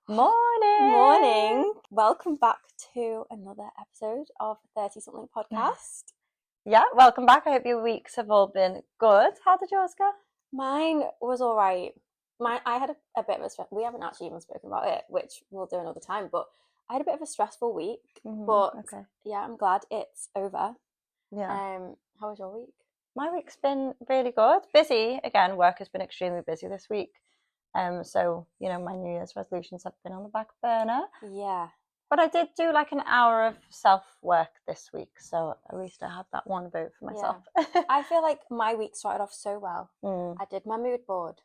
Morning. Morning. Welcome back to another episode of 30 something podcast. Yeah, welcome back. I hope your weeks have all been good. How did yours go? Mine was all right. I had a bit of a stress. We haven't actually even spoken about it, which we'll do another time, but I had a bit of a stressful week. But Okay. yeah, I'm glad it's over. Yeah. How was your week? My week's been really good. Busy. Again, work has been extremely busy this week. So, my New Year's resolutions have been on the back burner. Yeah. But I did do like an hour of self-work this week, so at least I had that one vote for myself. I feel like my week started off so well. I did my mood board.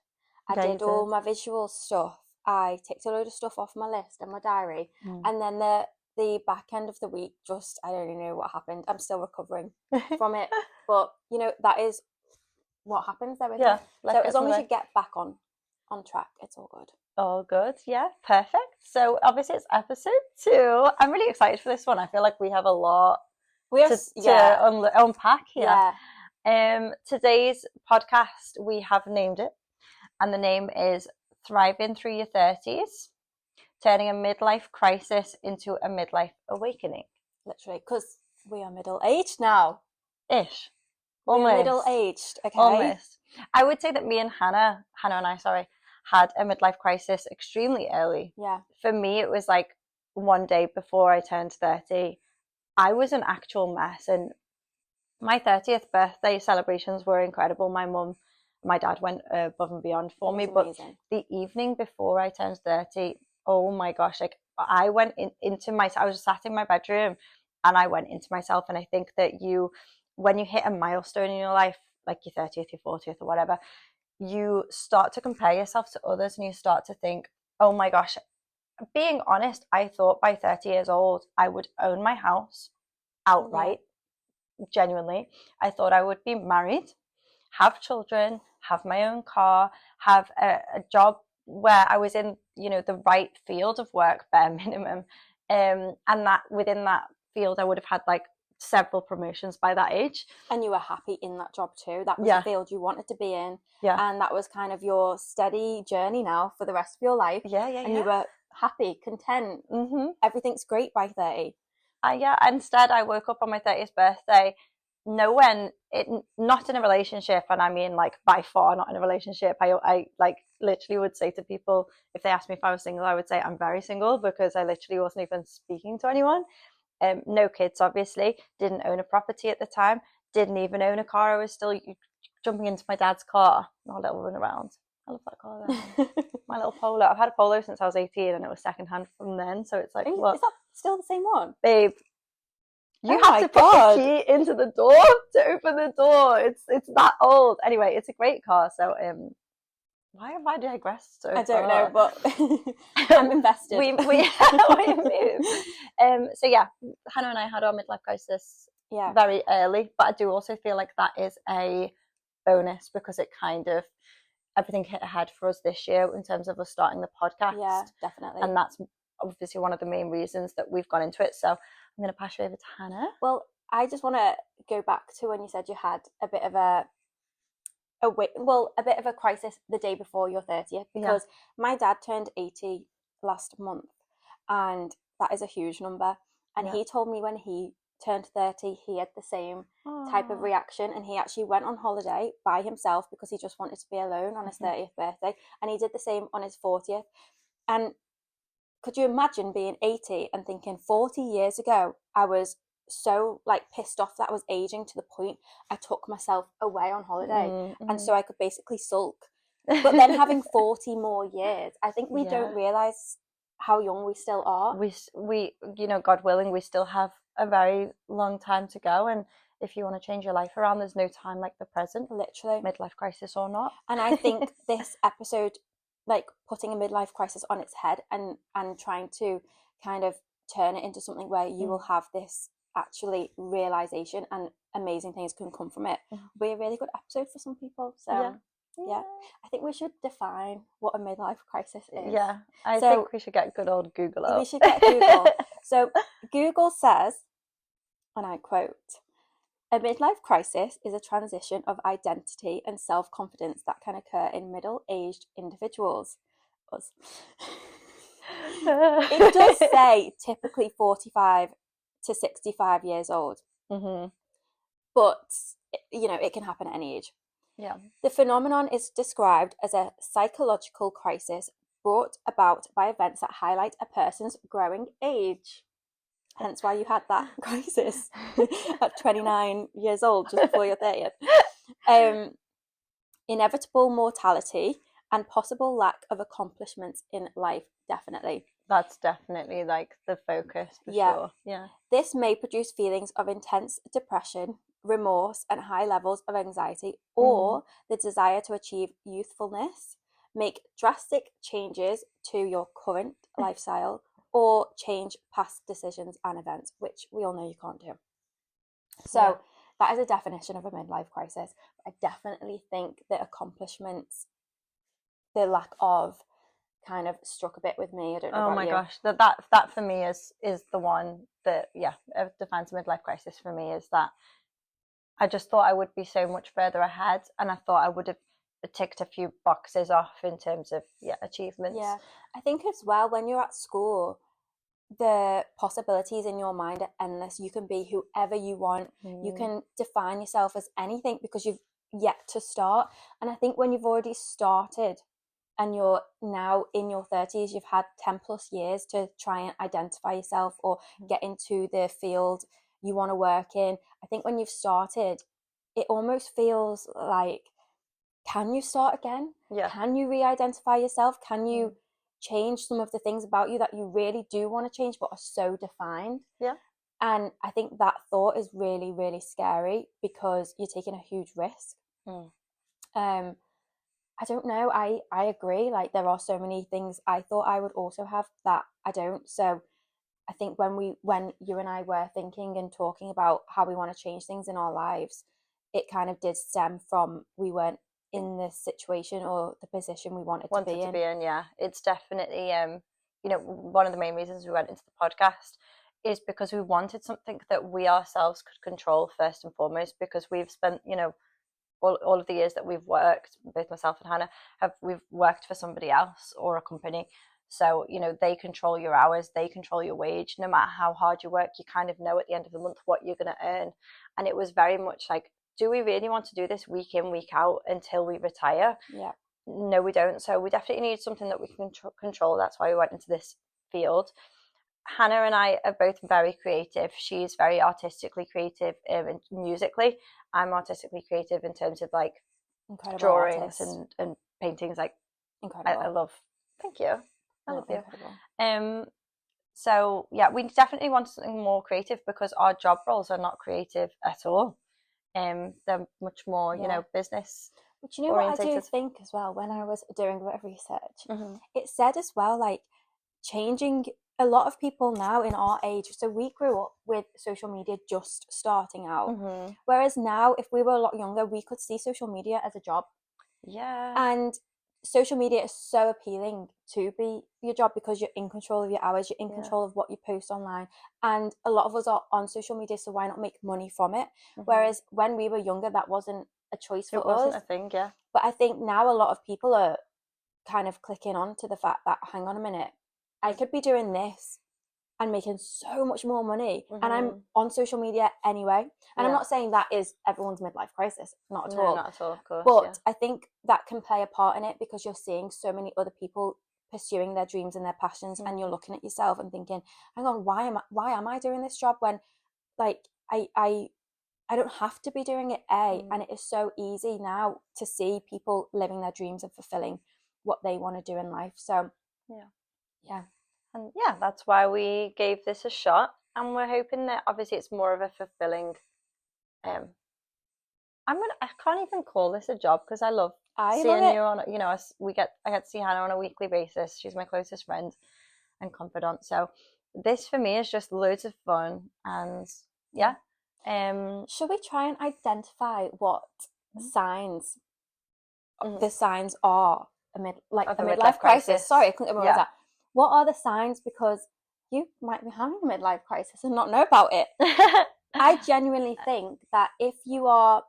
I did all my visual stuff. I ticked a load of stuff off my list and my diary. And then the back end of the week, just, I don't even know what happened. I'm still recovering from it. But, that is what happens there with me. So as long as you get back on track, it's all good. All good. Yeah, perfect. So obviously it's episode 2. I'm really excited for this one. I feel like we have a lot to unpack here. Yeah. Today's podcast, we have named it, and the name is Thriving Through Your 30's, Turning a Midlife Crisis into a Midlife Awakening. Literally, because we are middle-aged now. Ish. We're middle-aged, okay? Almost. I would say that me and Hannah and I, had a midlife crisis extremely early. Yeah. For me, it was like one day before I turned 30. I was an actual mess, and my 30th birthday celebrations were incredible. My dad went above and beyond for me, but the evening before I turned 30, oh my gosh, like I went into myself. I was sat in my bedroom and I went into myself, and I think that when you hit a milestone in your life, like your 30th, your 40th or whatever, you start to compare yourself to others, and you start to think, oh my gosh, being honest, I thought by 30 years old, I would own my house outright. Yeah. Genuinely. I thought I would be married, have children, have my own car, have a job where I was in, the right field of work, bare minimum. And that within that field, I would have had like several promotions by that age. And you were happy in that job too. That was the field you wanted to be in. Yeah. And that was kind of your steady journey now for the rest of your life. And you were happy, content. Everything's great by 30. Instead I woke up on my 30th birthday, not in a relationship, and I mean like by far not in a relationship. I like literally would say to people, if they asked me if I was single, I would say I'm very single, because I literally wasn't even speaking to anyone. No kids, obviously, didn't own a property at the time, didn't even own a car. I was still jumping into my dad's car, a little run around. I love that car though. My little Polo. I've had a Polo since I was 18, and it was secondhand from then, so it's like, what? Is that still the same one? Babe, you have to put the key into the door to open the door. It's that old. Anyway, it's a great car. So why have I digressed so I don't know, but I'm invested. we moved. So yeah, Hannah and I had our midlife crisis very early, but I do also feel like that is a bonus, because it kind of, everything hit ahead for us this year in terms of us starting the podcast. Yeah, definitely. And that's obviously one of the main reasons that we've gone into it. So I'm going to pass you over to Hannah. Well, I just want to go back to when you said you had a bit of a bit of a crisis the day before your 30th, because my dad turned 80 last month, and that is a huge number. And he told me when he turned 30, he had the same type of reaction, and he actually went on holiday by himself because he just wanted to be alone on his 30th birthday, and he did the same on his 40th. And could you imagine being 80 and thinking 40 years ago I was so like pissed off that I was aging to the point I took myself away on holiday and so I could basically sulk, but then having 40 more years, I think we don't realize how young we still are. We God willing, we still have a very long time to go, and if you want to change your life around, there's no time like the present, literally, midlife crisis or not. And I think this episode, like putting a midlife crisis on its head and trying to kind of turn it into something where you will have this actually realization and amazing things can come from it, will be a really good episode for some people. So yeah, I think we should define what a midlife crisis is. Yeah, I think we should get good old Google up. We should get Google. So Google says, and I quote, "A midlife crisis is a transition of identity and self-confidence that can occur in middle-aged individuals." Us. It does say typically 45 to 65 years old. But, you know, it can happen at any age. Yeah. The phenomenon is described as a psychological crisis brought about by events that highlight a person's growing age. Hence why you had that crisis at 29 years old, just before your 30th. Inevitable mortality and possible lack of accomplishments in life, definitely. That's definitely like the focus for sure. Yeah. This may produce feelings of intense depression, remorse, and high levels of anxiety, or the desire to achieve youthfulness, make drastic changes to your current lifestyle, or change past decisions and events, which we all know you can't do. So that is a definition of a midlife crisis. I definitely think that accomplishments, the lack of, kind of struck a bit with me. I don't know. Oh my gosh, that for me is the one that defines a midlife crisis for me, is that I just thought I would be so much further ahead, and I thought I would have ticked a few boxes off in terms of achievements. Yeah, I think as well, when you're at school, the possibilities in your mind are endless. You can be whoever you want. You can define yourself as anything because you've yet to start. And I think when you've already started and you're now in your 30s, you've had 10 plus years to try and identify yourself or get into the field you want to work in. I think when you've started, it almost feels like, can you start again? Yeah. Can you re-identify yourself? Can you change some of the things about you that you really do want to change but are so defined? Yeah. And I think that thought is really, really scary because you're taking a huge risk. I don't know. I agree. Like, there are so many things I thought I would also have that I don't. So I think when you and I were thinking and talking about how we want to change things in our lives, it kind of did stem from we weren't in the situation or the position we wanted to be in. Yeah, it's definitely one of the main reasons we went into the podcast is because we wanted something that we ourselves could control first and foremost, because we've spent all of the years that we've worked, both myself and Hannah, we've worked for somebody else or a company. So, they control your hours, they control your wage. No matter how hard you work, you kind of know at the end of the month what you're going to earn. And it was very much like, do we really want to do this week in, week out until we retire? Yeah. No, we don't. So we definitely need something that we can control. That's why we went into this field. Hannah and I are both very creative. She's very artistically creative musically. I'm artistically creative in terms of like incredible drawings and paintings. Like, incredible. I love. Thank you. I love you. Incredible. So yeah, we definitely want something more creative because our job roles are not creative at all. They're much more, business. But you know what I do think as well, when I was doing a bit of research, it said as well, like, changing a lot of people now in our age. So we grew up with social media just starting out. Whereas now, if we were a lot younger, we could see social media as a job. Yeah. And social media is so appealing to be your job because you're in control of your hours, you're in control of what you post online. And a lot of us are on social media, so why not make money from it? Whereas when we were younger, that wasn't a choice for us. It wasn't a thing, yeah. But I think now a lot of people are kind of clicking on to the fact that, hang on a minute, I could be doing this and making so much more money, and I'm on social media anyway. And I'm not saying that is everyone's midlife crisis, not at all. Not at all, of course. But I think that can play a part in it because you're seeing so many other people pursuing their dreams and their passions, and you're looking at yourself and thinking, hang on, why am I doing this job when, like, I don't have to be doing it, and it is so easy now to see people living their dreams and fulfilling what they want to do in life. So yeah. And yeah, that's why we gave this a shot, and we're hoping that obviously it's more of a fulfilling I can't even call this a job because I love seeing you on, I get to see Hannah on a weekly basis. She's my closest friend and confidant. So this for me is just loads of fun, and yeah. Should we try and identify what signs the signs are a midlife crisis? Sorry, I couldn't remember that. What are the signs? Because you might be having a midlife crisis and not know about it. I genuinely think that if you are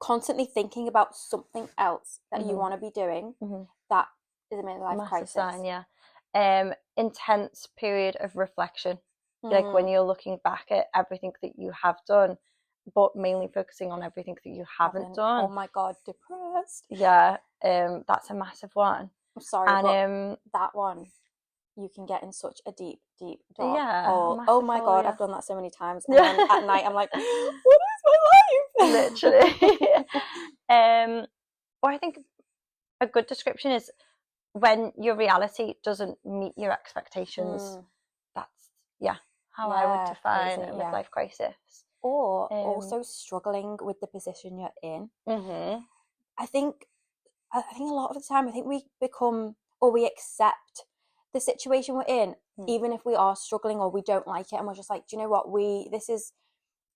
constantly thinking about something else that you want to be doing, that is a midlife crisis. Sign, yeah. intense period of reflection, like when you're looking back at everything that you have done, but mainly focusing on everything that you haven't done. Oh my God, depressed. Yeah, that's a massive one. I'm sorry, and but that one, you can get in such a deep dark yeah, hole. Oh my hole, God, yeah. I've done that so many times. And then at night, I'm like, what is my life? Literally. Or I think a good description is when your reality doesn't meet your expectations. That's how I would define a midlife crisis. Or also struggling with the position you're in. I think a lot of the time, I think we become, or we accept the situation we're in, even if we are struggling or we don't like it, and we're just like, do you know what, this is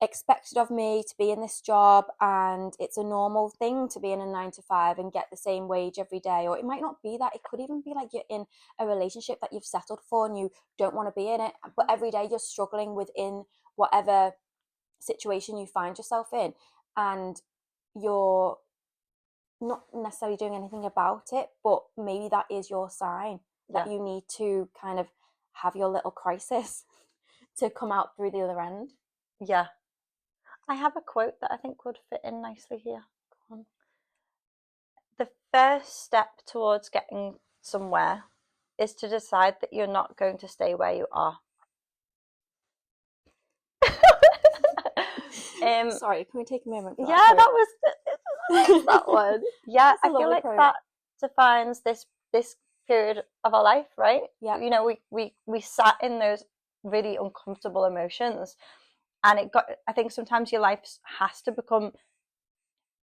expected of me to be in this job, and it's a normal thing to be in a 9 to 5 and get the same wage every day. Or it might not be that. It could even be like you're in a relationship that you've settled for and you don't want to be in it, but every day you're struggling within whatever situation you find yourself in, and you're not necessarily doing anything about it, but maybe that is your sign that you need to kind of have your little crisis to come out through the other end. Yeah. I have a quote that I think would fit in nicely here. Go on. The first step towards getting somewhere is to decide that you're not going to stay where you are. Sorry, can we take a moment for that? That was that one. Yeah, I feel like quote. that defines this period of our life, right? Yeah. You know, we sat in those really uncomfortable emotions, and I think sometimes your life has to become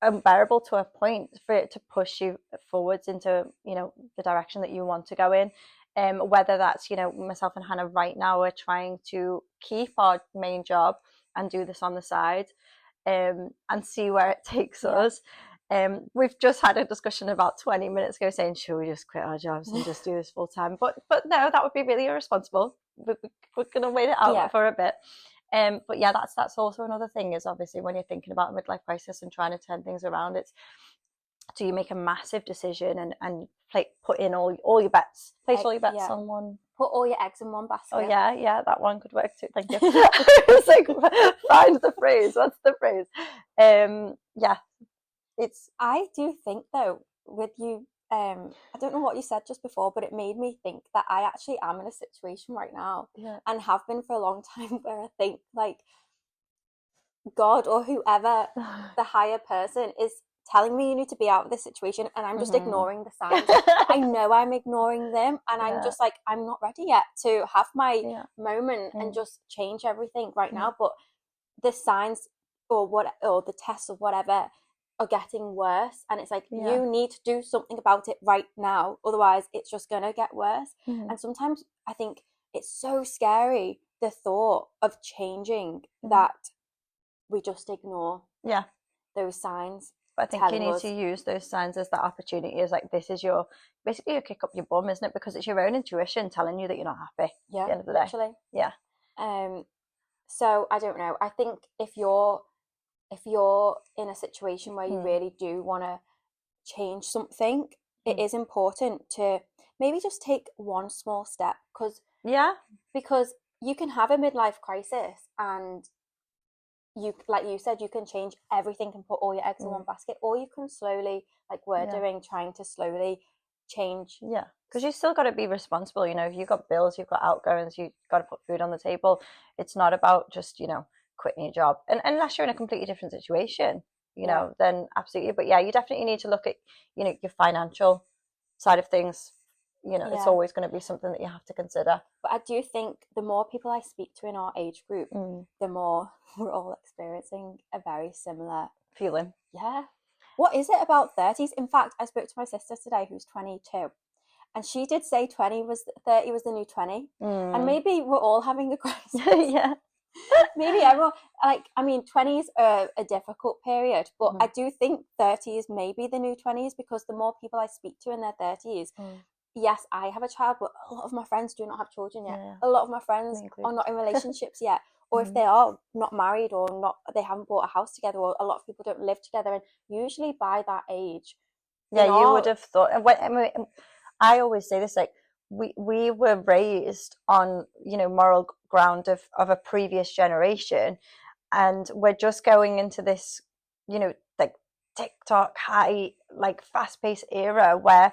unbearable to a point for it to push you forwards into, the direction that you want to go in. Whether that's, myself and Hannah right now are trying to keep our main job and do this on the side, and see where it takes us. We've just had a discussion about 20 minutes ago saying, should we just quit our jobs and just do this full time? But no, that would be really irresponsible. We're going to wait it out for a bit. But yeah, that's also another thing, is obviously when you're thinking about a midlife crisis and trying to turn things around, it's, do you make a massive decision and put in all your bets, place all your bets on one? Put all your eggs in one basket. Oh yeah, that one could work too. Thank you. It's like, find the phrase. What's the phrase? I do think though, with you, I don't know what you said just before, but it made me think that I actually am in a situation right now, and have been for a long time, where I think like God or whoever, the higher person, is telling me you need to be out of this situation, and I'm just ignoring the signs. I know I'm ignoring them, and I'm just like, I'm not ready yet to have my moment and just change everything right now. But the signs or the tests or whatever are getting worse, and it's like, you need to do something about it right now, otherwise it's just gonna get worse. And sometimes I think it's so scary, the thought of changing, that we just ignore those signs. But I think you need to use those signs as that opportunity. Is like, this is basically your kick up your bum, isn't it? Because it's your own intuition telling you that you're not happy at the end of the literally. day. Yeah. So I don't know. I think if you're in a situation where you really do want to change something, it is important to maybe just take one small step, because you can have a midlife crisis, and you, like you said, you can change everything and put all your eggs in one basket, or you can slowly, like we're doing, trying to slowly change. Yeah, because you still got to be responsible. If you've got bills, you've got outgoings, you've got to put food on the table. It's not about just quitting your job, and unless you're in a completely different situation, then absolutely. But yeah, you definitely need to look at your financial side of things. It's always going to be something that you have to consider. But I do think the more people I speak to in our age group, the more we're all experiencing a very similar feeling. Yeah. What is it about 30s? In fact, I spoke to my sister today, who's 22, and she did say 30 was the new 20. And maybe we're all having a crisis. Yeah. Maybe everyone, 20s are a difficult period, but I do think 30s may be the new 20s, because the more people I speak to in their 30s, yes, I have a child, but a lot of my friends do not have children yet. A lot of my friends are not in relationships yet. Or if they are not married, or they haven't bought a house together, or a lot of people don't live together. And usually by that age, you would have thought. I always say this, like, we were raised on, you know, moral ground of a previous generation, and we're just going into this, you know, like TikTok high, like fast-paced era where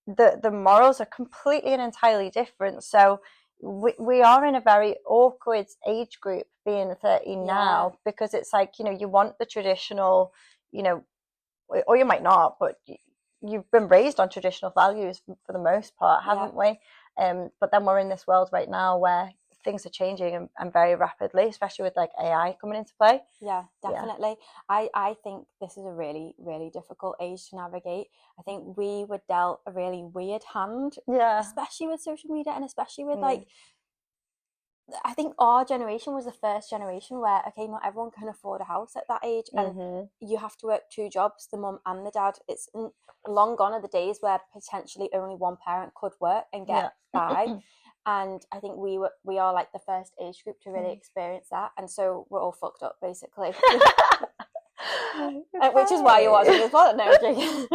the morals are completely and entirely different. So we are in a very awkward age group being 30 now, because it's like, you know, you want the traditional, you know, or you might not, but you've been raised on traditional values for the most part, haven't we? But then we're in this world right now where things are changing and very rapidly, especially with like AI coming into play. Yeah, definitely. I think this is a really, really difficult age to navigate. I think we were dealt a really weird hand, especially with social media, and especially with like, I think our generation was the first generation where, okay, not everyone can afford a house at that age, and you have to work 2 jobs, the mum and the dad. It's long gone are the days where potentially only one parent could work and get by. And I think we are like the first age group to really experience that, and so we're all fucked up basically. Which is why you're watching this pod. No, I'm joking.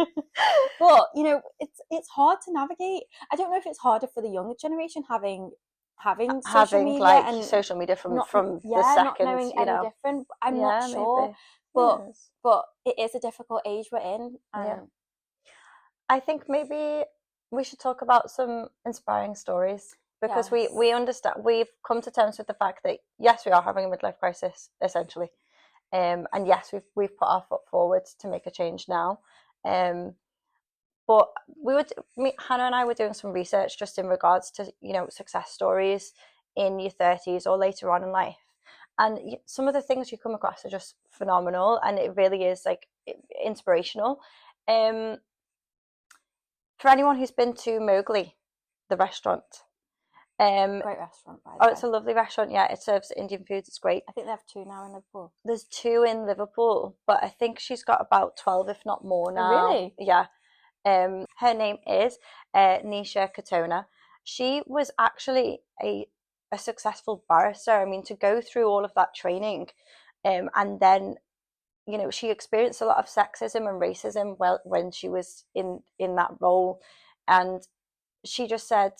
But you know, it's hard to navigate. I don't know if it's harder for the younger generation having social media, like and social media from the second, not knowing any different. I'm not sure, but it is a difficult age we're in. I think maybe we should talk about some inspiring stories, because we understand, we've come to terms with the fact that yes, we are having a midlife crisis essentially, and yes, we've put our foot forward to make a change now. But Hannah and I were doing some research just in regards to, you know, success stories in your 30s or later on in life. And some of the things you come across are just phenomenal, and it really is like inspirational. For anyone who's been to Mowgli, the restaurant. Great restaurant, by the way. It's a lovely restaurant, yeah. It serves Indian food, it's great. I think they have 2 now in Liverpool. There's 2 in Liverpool, but I think she's got about 12, if not more now. Oh, really? Yeah. Her name is Nisha Katona. She was actually a successful barrister. I mean, to go through all of that training, and then, you know, she experienced a lot of sexism and racism when she was in that role, and she just said,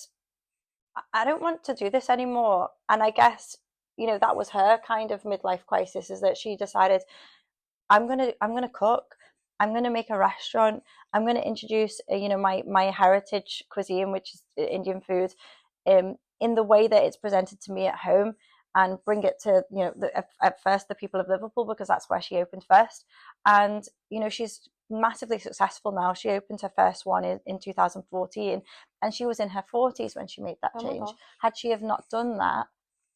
I don't want to do this anymore. And I guess, you know, that was her kind of midlife crisis, is that she decided, I'm gonna cook. I'm going to make a restaurant. I'm going to introduce, you know, my heritage cuisine, which is Indian food, in the way that it's presented to me at home, and bring it to, you know, at first the people of Liverpool, because that's where she opened first. And, you know, she's massively successful now. She opened her first one in 2014, and she was in her 40s when she made that change. Had she have not done that,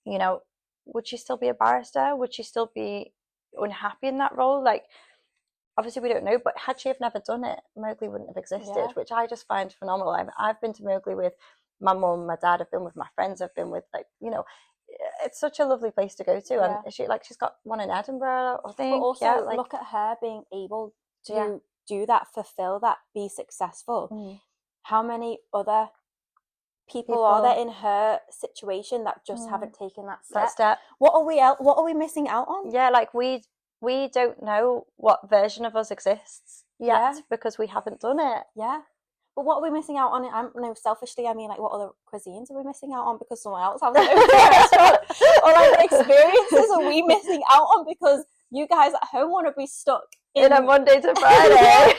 you know, would she still be a barrister? Would she still be unhappy in that role? Like, obviously we don't know, but had she have never done it, Mowgli wouldn't have existed, which I just find phenomenal. I've been to Mowgli with my mum, my dad, I've been with my friends, I've been with, like, you know, it's such a lovely place to go to. And she's got one in Edinburgh, I think. But also look at her being able to do that, fulfill that, be successful. How many other people are there in her situation that just haven't taken that step? What are we missing out on? Yeah, like we don't know what version of us exists yet, because we haven't done it. Yeah. But what are we missing out on? No, selfishly, I mean, like, what other cuisines are we missing out on because someone else has it? Or like experiences are we missing out on because you guys at home want to be stuck in a Monday to Friday?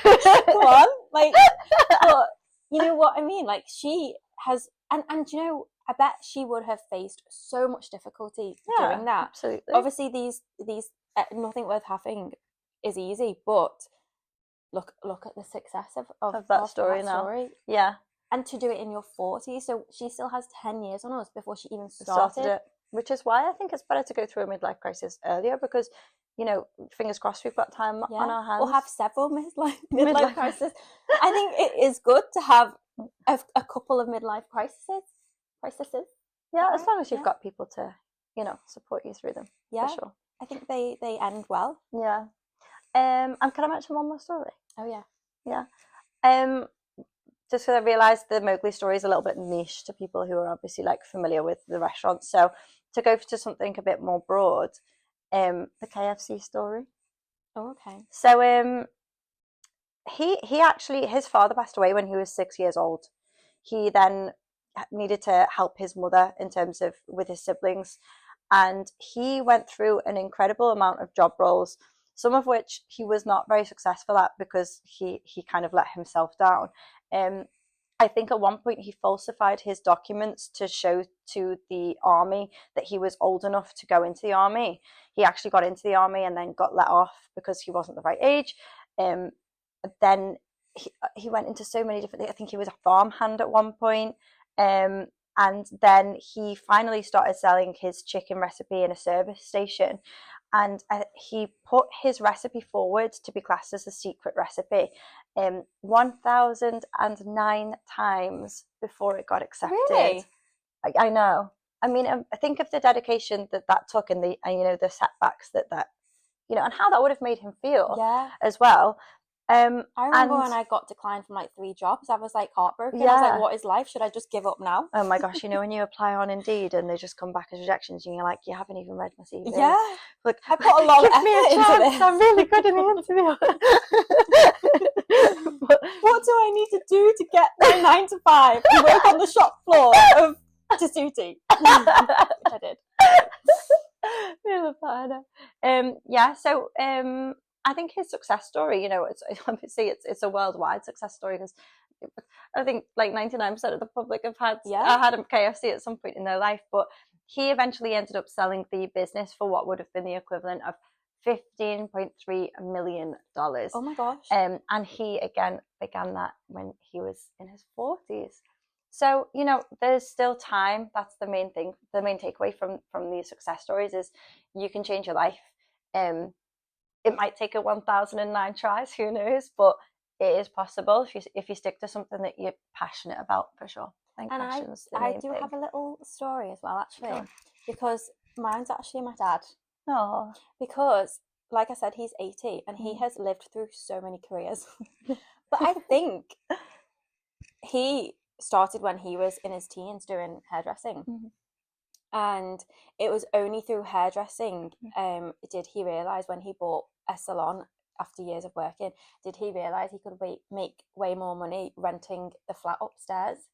Come on, like, but you know what I mean? Like, she has, and you know, I bet she would have faced so much difficulty doing that. Absolutely. Obviously, these nothing worth having is easy, but look at the success of that story now. Yeah. And to do it in your 40s, so she still has 10 years on us before she even started it. Which is why I think it's better to go through a midlife crisis earlier, because, you know, fingers crossed we've got time on our hands. Or have several midlife crises. I think it is good to have a couple of midlife crises. Yeah, as long as you've got people to, you know, support you through them. Yeah, for sure. I think they end well. Yeah. And can I mention one more story? Oh yeah. Yeah. Just because I realised the Mowgli story is a little bit niche to people who are obviously like familiar with the restaurant. So to go to something a bit more broad, the KFC story. Oh, okay. So he actually, his father passed away when he was 6 years old. He then needed to help his mother in terms of with his siblings. And he went through an incredible amount of job roles, some of which he was not very successful at because he kind of let himself down. I think at one point he falsified his documents to show to the army that he was old enough to go into the army. He actually got into the army and then got let off because he wasn't the right age. Then he went into so many different things. I think he was a farmhand at one point. And then he finally started selling his chicken recipe in a service station. And he put his recipe forward to be classed as a secret recipe 1,009 times before it got accepted. Really? I know. I mean, I think of the dedication that took, and the the setbacks that and how that would have made him feel as well. I remember when I got declined from like 3 jobs, I was like heartbroken. I was like, what is life? Should I just give up now? Oh my gosh, when you apply on Indeed and they just come back as rejections and you're like, you haven't even read my CV. Yeah. Like, I put a lot of effort into this. I'm really good in the interview. What do I need to do to get my 9 to 5 to work on the shop floor of Tessuti? Which I did. So I think his success story, it's obviously it's a worldwide success story, because I think like 99% of the public have had a KFC at some point in their life. But he eventually ended up selling the business for what would have been the equivalent of $15.3 million. Oh my gosh. And he again began that when he was in his 40s. So, there's still time. That's the main thing. The main takeaway from these success stories is you can change your life. It might take 1,009 tries, who knows, but it is possible if you stick to something that you're passionate about, for sure. And I do have a little story as well, actually, because mine's actually my dad. Oh. Because, like I said, he's 80 and he has lived through so many careers. But I think he started when he was in his teens doing hairdressing. Mm-hmm. And it was only through hairdressing did he realise, when he bought a salon after years of working, did he realise he could make way more money renting the flat upstairs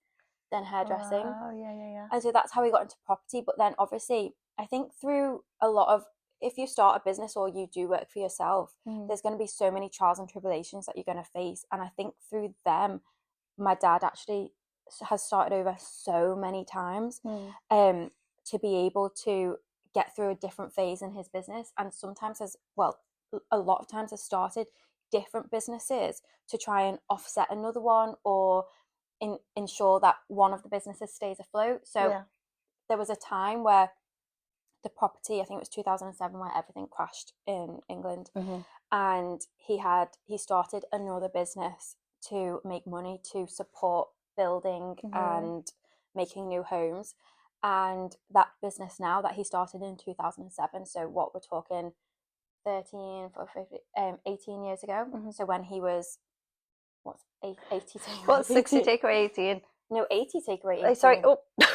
than hairdressing. Oh, yeah. And so that's how he got into property. But then obviously, I think through a lot of, if you start a business or you do work for yourself, there's going to be so many trials and tribulations that you're going to face. And I think through them, my dad actually has started over so many times to be able to get through a different phase in his business. And sometimes a lot of times has started different businesses to try and offset another one, or ensure that one of the businesses stays afloat. So there was a time where the property, I think it was 2007, where everything crashed in England, and he started another business to make money to support building and making new homes. And that business now that he started in 2007, so what we're talking 18 years ago. So when he was, what's 80 take What's 60 take away 18? No, 80 take away 18. Sorry,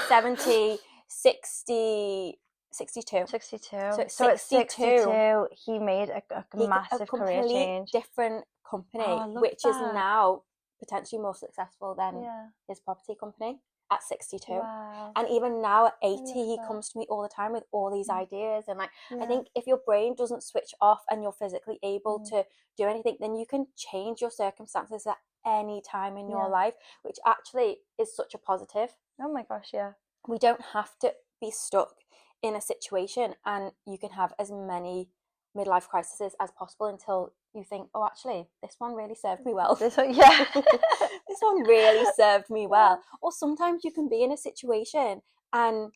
70, 60, 62. 62. So at 62, he made a massive career change. Different company, which is now potentially more successful than his property company at 62. Wow. And even now at 80, he comes to me all the time with all these ideas. And I think if your brain doesn't switch off and you're physically able to do anything, then you can change your circumstances at any time in your life, which actually is such a positive. Oh my gosh, yeah. We don't have to be stuck in a situation, and you can have as many midlife crises as possible until you think, oh, actually, this one really served me well. This one really served me well. Or sometimes you can be in a situation and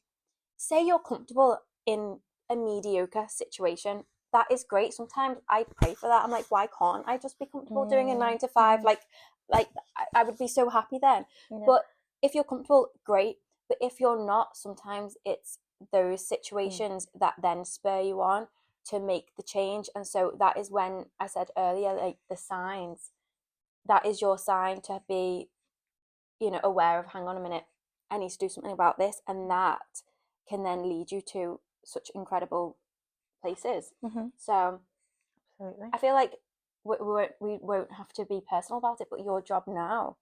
say you're comfortable in a mediocre situation. That is great. Sometimes I pray for that. I'm like, why can't I just be comfortable doing a 9 to 5? Like I would be so happy then. But if you're comfortable, great. But if you're not, sometimes it's those situations that then spur you on to make the change. And so that is when I said earlier, like the signs, that is your sign to be, aware of, hang on a minute, I need to do something about this. And that can then lead you to such incredible places. So absolutely, I feel like we won't have to be personal about it, but your job now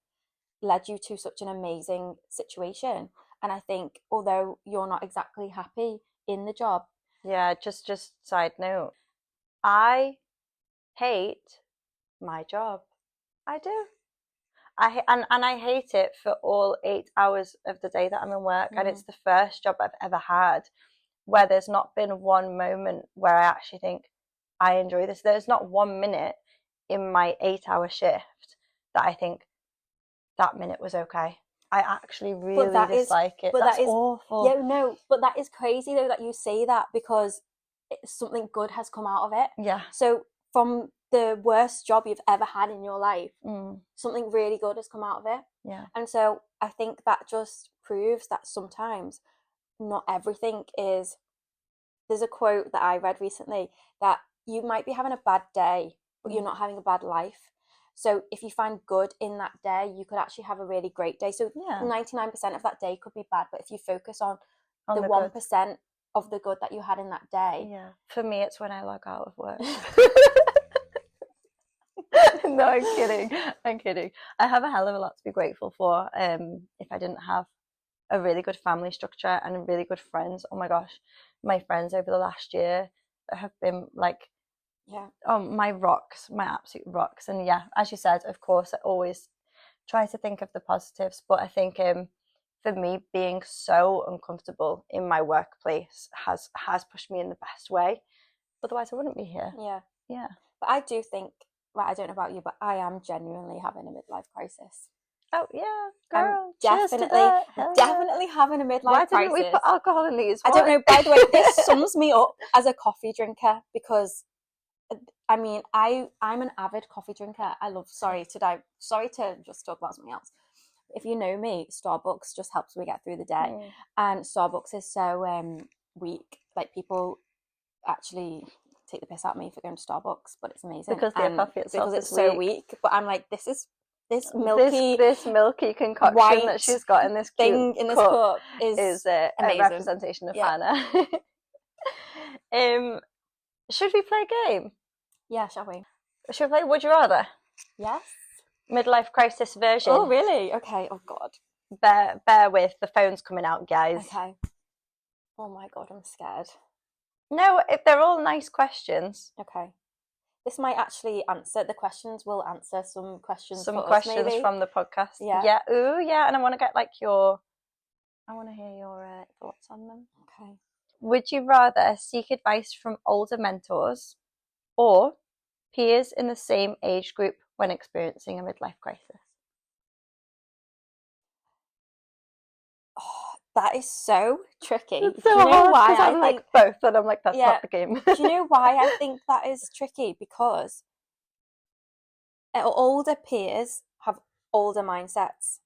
led you to such an amazing situation. And I think although you're not exactly happy in the job. Yeah, just side note. I hate my job. I do. And I hate it for all 8 hours of the day that I'm in work. And it's the first job I've ever had where there's not been one moment where I actually think I enjoy this. There's not 1 minute in my 8-hour shift that I think that minute was okay. I actually really dislike it. That's awful. Yeah, no, but that is crazy though that you say that, because something good has come out of it. Yeah. So from the worst job you've ever had in your life, something really good has come out of it. Yeah. And so I think that just proves that sometimes not everything is. There's a quote that I read recently that you might be having a bad day, but you're not having a bad life. So if you find good in that day, you could actually have a really great day. So 99% of that day could be bad, but if you focus on the 1% of the good that you had in that day. Yeah. For me, it's when I log out of work. No, I'm kidding. I have a hell of a lot to be grateful for. If I didn't have a really good family structure and really good friends, oh my gosh, my friends over the last year have been like, my rocks, my absolute rocks. And yeah, as you said, of course, I always try to think of the positives, but I think for me, being so uncomfortable in my workplace has pushed me in the best way. Otherwise I wouldn't be here. Yeah. But I do think, well, I don't know about you, but I am genuinely having a midlife crisis. Oh yeah, girl. I'm definitely having a midlife crisis. Why didn't we put alcohol in these? I don't know. By the way, this sums me up as a coffee drinker, because I mean, I'm an avid coffee drinker. Sorry to just talk about something else. If you know me, Starbucks just helps me get through the day. And Starbucks is so weak. Like, people actually take the piss out of me for going to Starbucks, but it's amazing. Because their coffee itself is so weak. But I'm like, this milky concoction that she's got in this thing in this cup is a representation of Hannah. Should we play a game? Yeah, shall we? Should we play Would You Rather? Yes. Midlife crisis version. Oh, really? Okay. Oh, God. Bear with. The phone's coming out, guys. Okay. Oh, my God. I'm scared. No, if they're all nice questions. Okay. This might actually answer. The questions will answer some questions. Some questions from the podcast. Yeah. Ooh, yeah. And I want to get I want to hear your thoughts on them. Okay. Would you rather seek advice from older mentors or peers in the same age group when experiencing a midlife crisis? Oh, that is so tricky. It's so hard, why I'm like both, and I'm like, that's not the game. Do you know why I think that is tricky? Because older peers have older mindsets,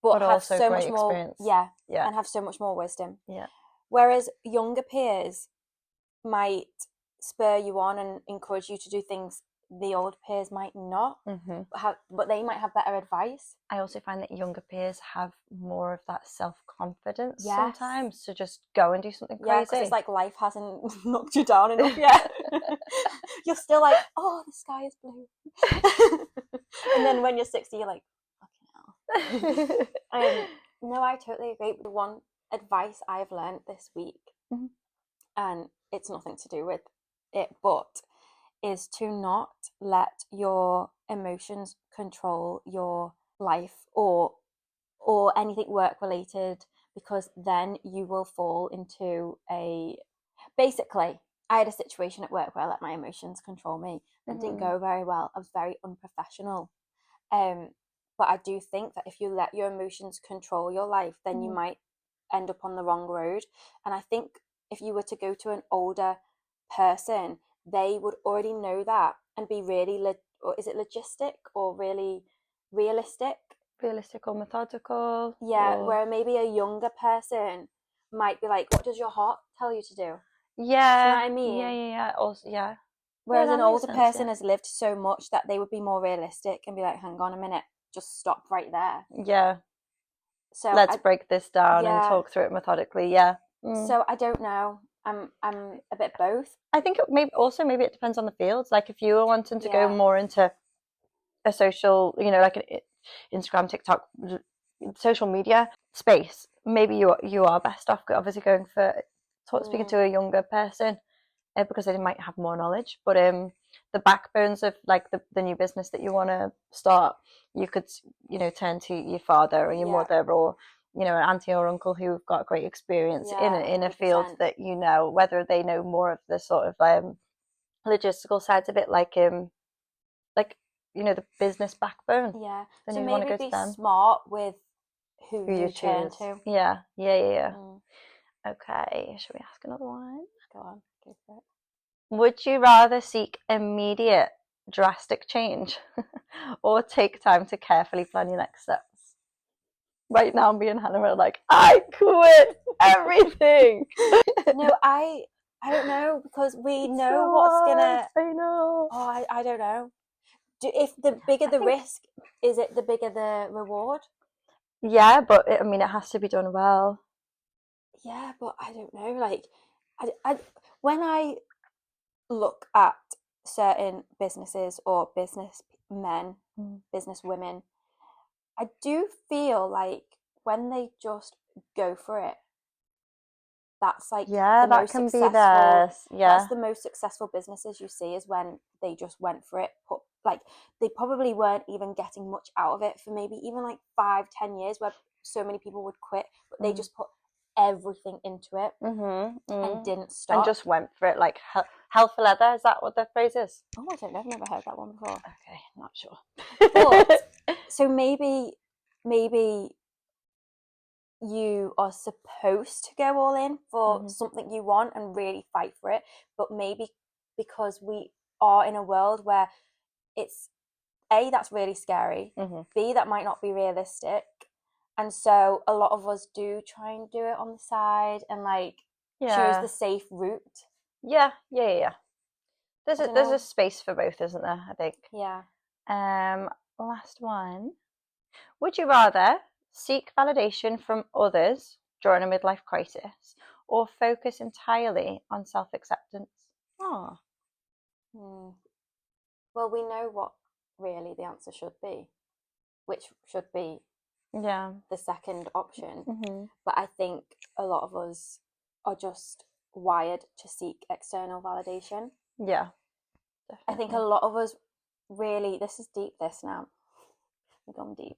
but have also so great much more experience. And have so much more wisdom. Yeah. Whereas younger peers might spur you on and encourage you to do things the old peers might not but they might have better advice. I also find that younger peers have more of that self-confidence sometimes to just go and do something crazy. Yeah, because it's like life hasn't knocked you down enough yet. You're still like, oh, the sky is blue. And then when you're 60, you're like, fucking hell. No, I totally agree. The one advice I've learned this week, and it's nothing to do with it, but is to not let your emotions control your life or anything work related, because then you will fall into basically, I had a situation at work where I let my emotions control me. It didn't go very well. I was very unprofessional. But I do think that if you let your emotions control your life, then you might end up on the wrong road. And I think if you were to go to an older person, they would already know that and be really, or is it logistic or really realistic? Realistic or methodical. Yeah, where maybe a younger person might be like, what does your heart tell you to do? Yeah. Do you know what I mean? Yeah. Also, yeah. Whereas an older person has lived so much that they would be more realistic and be like, hang on a minute, just stop right there. Yeah. So let's break this down and talk through it methodically. Yeah. So I don't know. I'm a bit both. I think maybe it depends on the field. Like if you were wanting to go more into a social, like Instagram, TikTok, social media space, maybe you are best off obviously going for speaking to a younger person, because they might have more knowledge. But the backbones of like the new business that you want to start, you could, you know, turn to your father or your mother, or, you know, an auntie or uncle who've got great experience in a field that, you know, whether they know more of the sort of logistical sides of it, like you know, the business backbone. Yeah. Then So you maybe want to go be to them. smart with who you turn choose. to. Yeah. Okay, should we ask another one? Go on, go for it. Would you rather seek immediate drastic change or take time to carefully plan your next steps? Right now, me and Hannah are like, I quit everything. No, I don't know, because we know what's gonna. I know. Oh, I don't know. If the bigger the risk, is it the bigger the reward? Yeah, but I mean, it has to be done well. Yeah, but I don't know. Like, when I look at certain businesses or business men, business women, I do feel like when they just go for it, that's like the most successful. That's the most successful businesses you see, is when they just went for it. Like, they probably weren't even getting much out of it for maybe even like 5-10 years, where so many people would quit, but they just put everything into it and didn't stop and just went for it, like hell for leather. Is that what the phrase is? Oh, I don't know, I've never heard that one before. Okay, not sure. But so maybe you are supposed to go all in for something you want and really fight for it, but maybe because we are in a world where it's A, that's really scary, B, that might not be realistic, and so a lot of us do try and do it on the side and like choose the safe route. Yeah. There's a space for both, isn't there? I think. Yeah. Last one. Would you rather seek validation from others during a midlife crisis, or focus entirely on self-acceptance? Well, we know what really the answer should be, which should be the second option. But I think a lot of us are just wired to seek external validation. Yeah, definitely. I think a lot of us really, this is deep, this now. We've gone deep.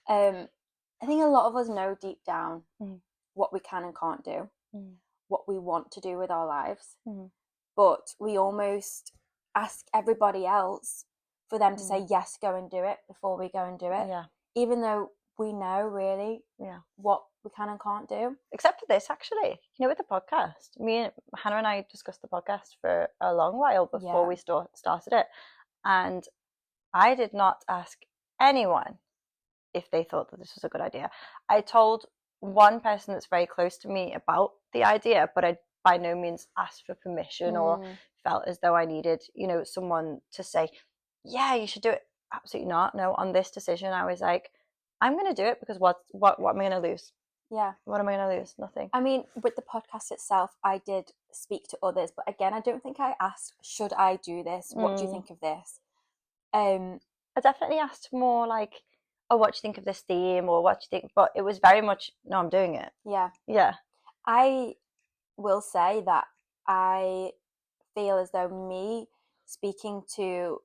I think a lot of us know deep down what we can and can't do, what we want to do with our lives, but we almost ask everybody else for them to say, yes, go and do it, before we go and do it. Yeah. Even though we know really what we can and can't do. Except for this, actually. You know, with the podcast, Hannah and I discussed the podcast for a long while before we started it. And I did not ask anyone if they thought that this was a good idea. I told one person that's very close to me about the idea, but I by no means asked for permission or felt as though I needed, you know, someone to say, yeah, you should do it. Absolutely not. No, on this decision, I was like, I'm going to do it because what am I going to lose? Yeah. What am I going to lose? Nothing. I mean, with the podcast itself, I did speak to others, but again, I don't think I asked, should I do this? What do you think of this? I definitely asked more like, oh, what do you think of this theme, or what do you think? But it was very much, no, I'm doing it. Yeah. I will say that I feel as though me speaking to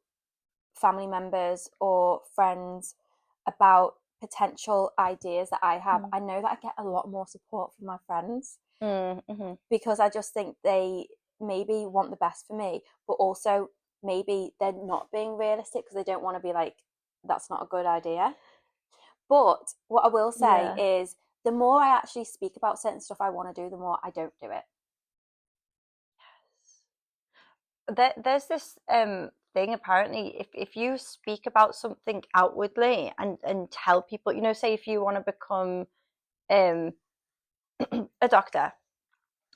family members or friends about potential ideas that I have, I know that I get a lot more support from my friends, because I just think they maybe want the best for me, but also maybe they're not being realistic because they don't want to be like, that's not a good idea. But what I will say is, the more I actually speak about certain stuff I want to do, the more I don't do it. Yes. There's this thing, apparently, if you speak about something outwardly and tell people, you know, say if you want to become a doctor,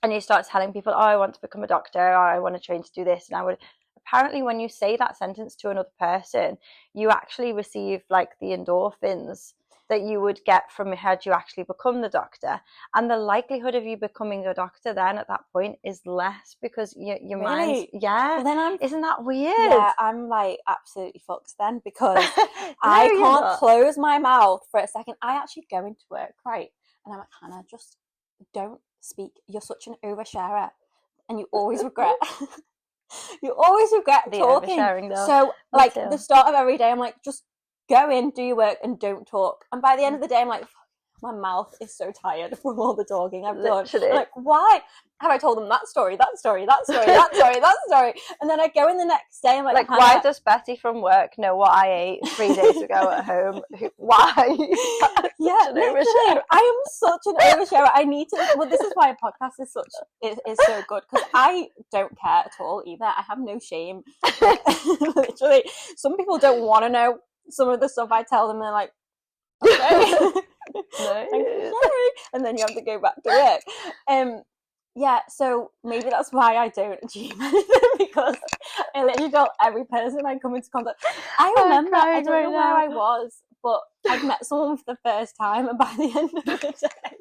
and you start telling people, oh, I want to become a doctor, or I want to train to do this, and apparently when you say that sentence to another person, you actually receive like the endorphins that you would get from had you actually become the doctor. And the likelihood of you becoming a doctor then at that point is less, because your mind's, Well, then isn't that weird? Yeah, I'm like absolutely fucked then, because I can't close my mouth for a second. I actually go into work, right? And I'm like, Hannah, just don't speak. You're such an oversharer, and you always regret. You always regret The talking. oversharing, though. So, like, the start of every day, I'm like, just go in, do your work, and don't talk. And by the end of the day, I'm like, my mouth is so tired from all the talking I've done. Like, why have I told them that story, that story, that story, that story, that story? And then I go in the next day, I'm like, why does Betty from work know what I ate 3 days ago at home? Why? Yeah, literally, I am such an oversharer. I need to. Well, this is why a podcast is so good, because I don't care at all either. I have no shame. Literally, some people don't want to know some of the stuff I tell them. They're like, okay. Sorry. And then you have to go back to work. Yeah, so maybe that's why I don't achieve anything, because I literally tell every person I come into contact. I remember, I don't know where I was, but I'd met someone for the first time, and by the end of the day,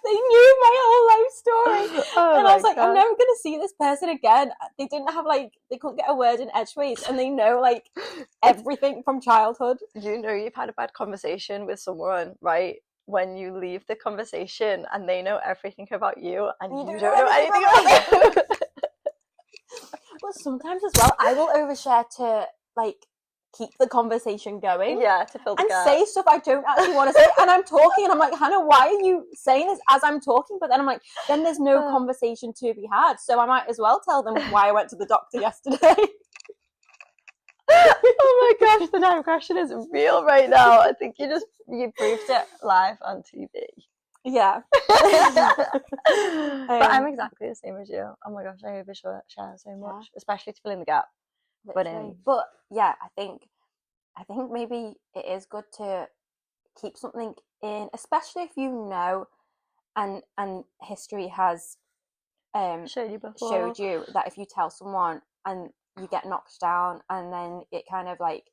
they knew my whole life story. And I was like, I'm never going to see this person again. They didn't have, like, they couldn't get a word in edgeways, and they know, like, everything from childhood. You know you've had a bad conversation with someone, right? When you leave the conversation and they know everything about you, and you don't know anything about them. But sometimes as well, I will overshare to, like, keep the conversation going. Yeah, to fill the gap. Say stuff I don't actually want to say. And I'm talking, and I'm like, Hannah, why are you saying this as I'm talking? But then I'm like, then there's no conversation to be had. So I might as well tell them why I went to the doctor yesterday. Oh my gosh, the depression is real right now. I think you proved it live on TV. Yeah. But I'm exactly the same as you. Oh my gosh, I overshare so much, especially to fill in the gap. But yeah, I think maybe it is good to keep something in, especially if you know, and history has showed you that if you tell someone and you get knocked down, and then it kind of like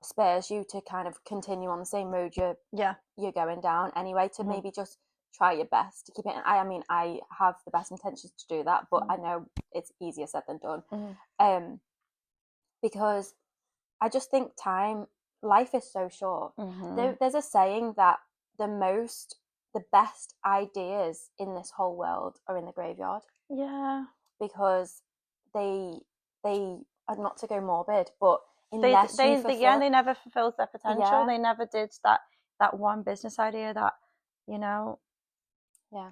spurs you to kind of continue on the same road you're going down anyway, to maybe just try your best to keep it. I mean, I have the best intentions to do that, but I know it's easier said than done. Because I just think life is so short. There's a saying that the best ideas in this whole world are in the graveyard. Yeah. Because they are, not to go morbid, but they never fulfilled their potential. Yeah. They never did that one business idea that, you know. Yeah.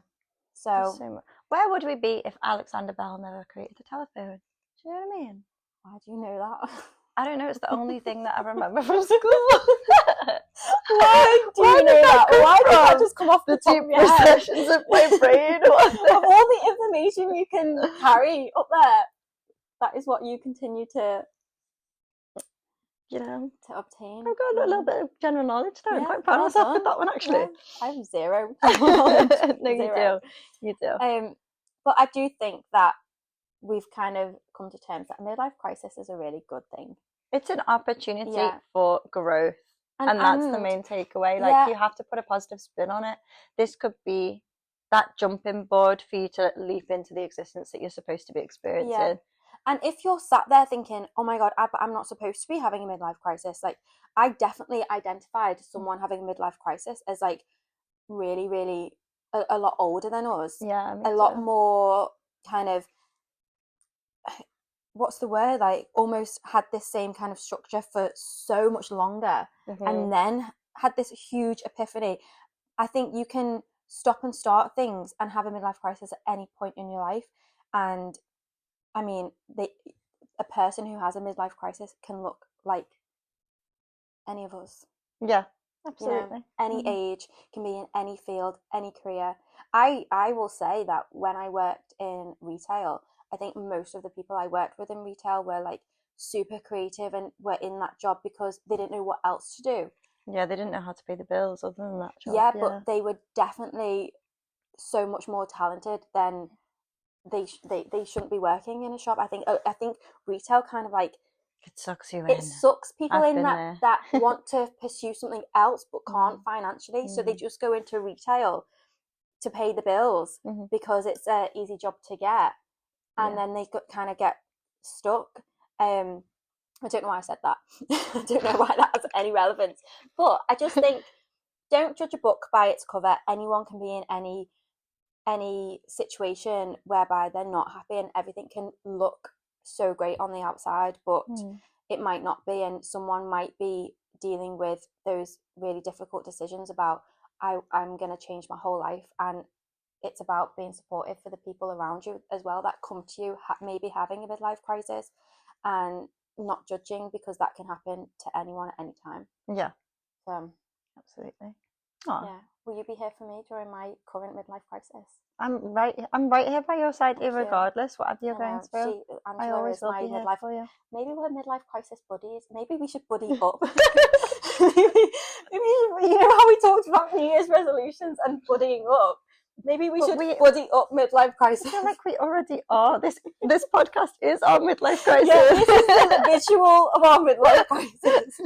So where would we be if Alexander Bell never created the telephone? Do you know what I mean? Why do you know that? I don't know. It's the only thing that I remember from school. Why do you know that? Why did that just come off the top of your head? Recessions of my brain. Of all the information you can carry up there, that is what you continue to, to obtain. I've got a little bit of general knowledge there. I'm quite proud of myself with that one, actually. Yeah, I have zero. No, you do. But I do think that we've kind of come to terms that a midlife crisis is a really good thing. It's an opportunity for growth, and that's the main takeaway. Like, you have to put a positive spin on it. This could be that jumping board for you to leap into the existence that you're supposed to be experiencing. Yeah. And if you're sat there thinking, oh my God, I'm not supposed to be having a midlife crisis, like, I definitely identified someone having a midlife crisis as, like, really, really a lot older than us. Yeah, a lot more kind of, what's the word, like, almost had this same kind of structure for so much longer, and then had this huge epiphany. I think you can stop and start things and have a midlife crisis at any point in your life. And I mean, a person who has a midlife crisis can look like any of us. Yeah, absolutely. Any age, can be in any field, any career. I will say that when I worked in retail, I think most of the people I worked with in retail were, like, super creative and were in that job because they didn't know what else to do. Yeah, they didn't know how to pay the bills other than that job. Yeah, but they were definitely so much more talented than they shouldn't be working in a shop. I think retail kind of, like, It sucks you in. It sucks people I've in been that want to pursue something else but can't financially. So they just go into retail to pay the bills because it's an easy job to get. And then they kind of get stuck. I don't know why I said that. I don't know why that has any relevance. But I just think, don't judge a book by its cover. Anyone can be in any situation whereby they're not happy, and everything can look so great on the outside, but it might not be. And someone might be dealing with those really difficult decisions about, I'm going to change my whole life. And it's about being supportive for the people around you as well that come to you maybe having a midlife crisis, and not judging, because that can happen to anyone at any time. Yeah. Absolutely. Aww. Yeah. Will you be here for me during my current midlife crisis? I'm right here by your side, regardless whatever you're going through. I always will be here for you. Maybe we're midlife crisis buddies. Maybe we should buddy up. maybe you know how we talked about New Year's resolutions and buddying up. Maybe we should buddy up midlife crisis. I feel like we already are. This podcast is our midlife crisis. Yeah, this is the visual of our midlife crisis.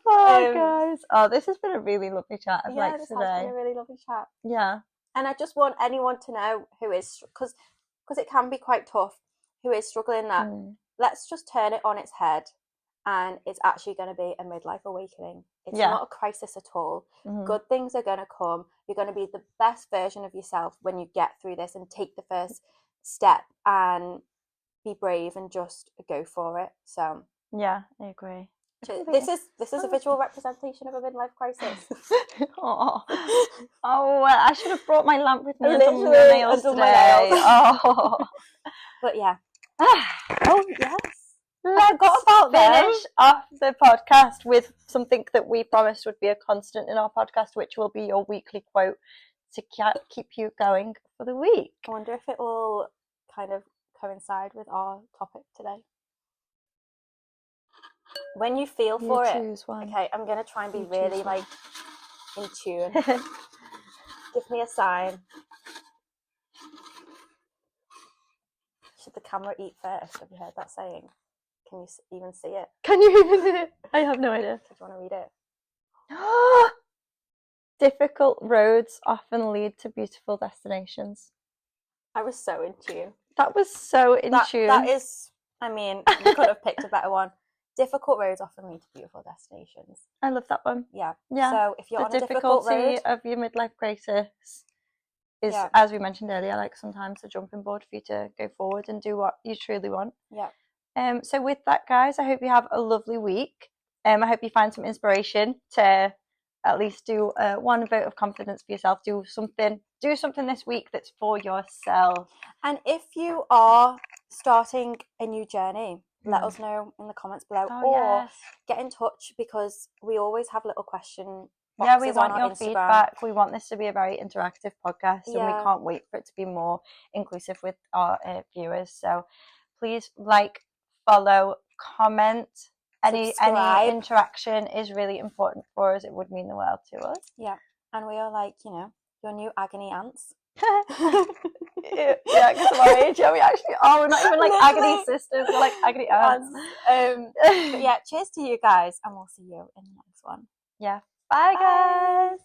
Guys. Oh, this has been a really lovely chat. This today. has been a really lovely chat. Yeah. And I just want anyone to know who is, because it can be quite tough, who is struggling, that let's just turn it on its head, and it's actually going to be a midlife awakening. It's not a crisis at all. Good things are going to come. You're going to be the best version of yourself when you get through this, and take the first step and be brave and just go for it. So yeah, I agree. This is a visual representation of a midlife crisis. I should have brought my lamp with me and done my nails today. But yeah. Oh yes. Let's finish off the podcast with something that we promised would be a constant in our podcast, which will be your weekly quote to keep you going for the week. I wonder if it will kind of coincide with our topic today. When you feel for it. Choose one. Okay, I'm going to try and be really like in tune. Give me a sign. Should the camera eat first? Have you heard that saying? Can you even see it? Can you even see it? I have no idea. Do you want to read it? Difficult roads often lead to beautiful destinations. I was so in tune. That was so in tune. That is, I mean, you could have picked a better one. Difficult roads often lead to beautiful destinations. I love that one. Yeah. Yeah. So if you're on a difficult road, the difficulty of your midlife crisis is, as we mentioned earlier, like sometimes a jumping board for you to go forward and do what you truly want. Yeah. So with that, guys, I hope you have a lovely week. I hope you find some inspiration to at least do one vote of confidence for yourself. Do something this week that's for yourself. And if you are starting a new journey, let us know in the comments below, or get in touch, because we always have little question boxes. We want on your Instagram. feedback. We want this to be a very interactive podcast, and we can't wait for it to be more inclusive with our viewers. So please follow, comment. Any interaction is really important for us. It would mean the world to us. Yeah, and we are your new agony ants. Yeah, because of our age, we actually are. We're not even agony sisters. We're agony ants. But yeah, cheers to you guys, and we'll see you in the next one. Yeah, bye guys.